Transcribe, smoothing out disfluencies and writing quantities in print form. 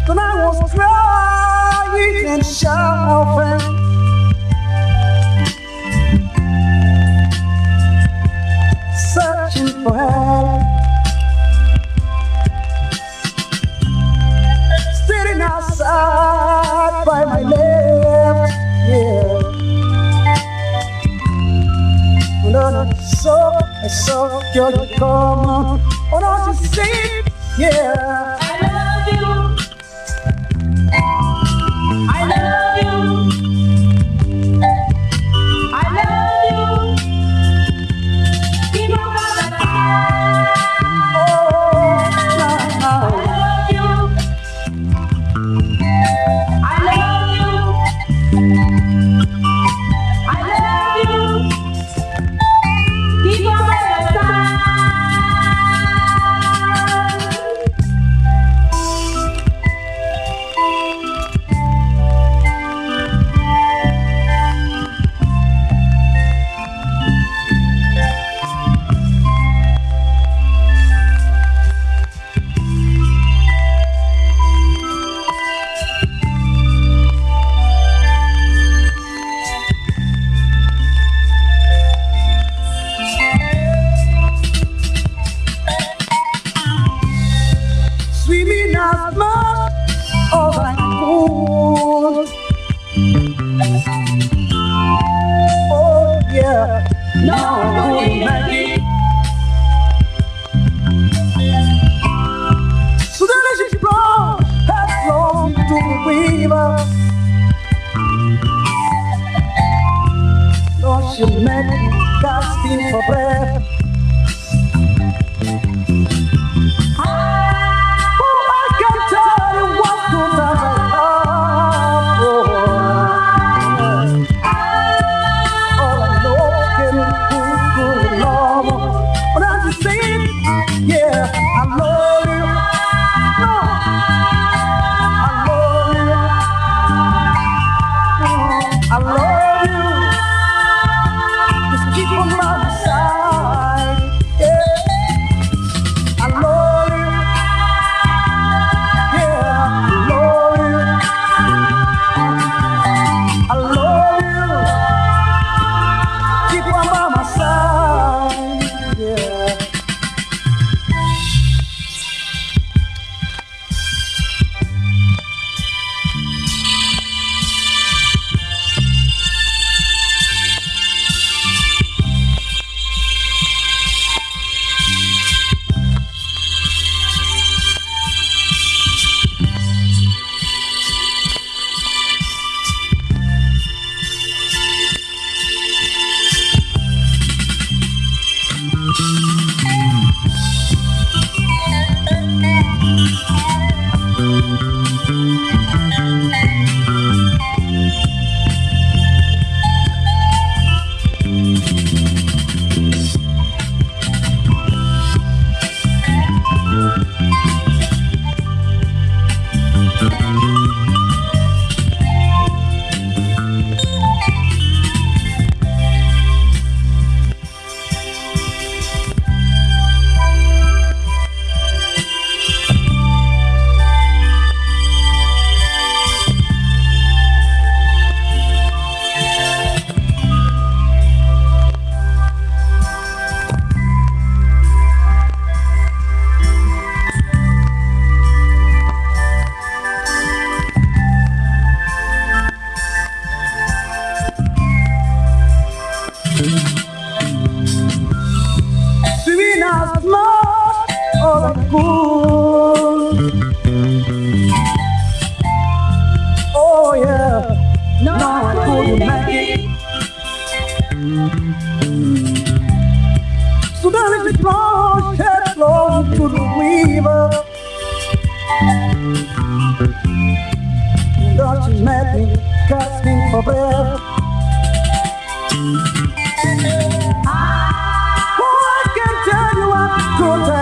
When I was crying and shouting, searching for help, sitting outside by my left, yeah. When I saw you come on, oh, don't you see, yeah. I love you. I love you. I love you. Keep on loving me. Oh, I love you. I love you. I love you. Keep on loving me. swimming as much as I could. Oh yeah, No, no, Maggie. so then she brought headlong to the river. Lord, she met me gasping for breath. Oh, I can tell you what good as I love. All I know can good love. But as you say it, yeah, I love you. No, I love you. I love you. Just keep on my side. Yeah, I love you. Yeah, I love you. I love you. Keep on by my side. Yeah. Swimming as much as I could. Oh yeah, No, I couldn't make Maggie. So then it's plunged headlong to the river. Don't you met me gasping for breath. Oh, I can tell you what good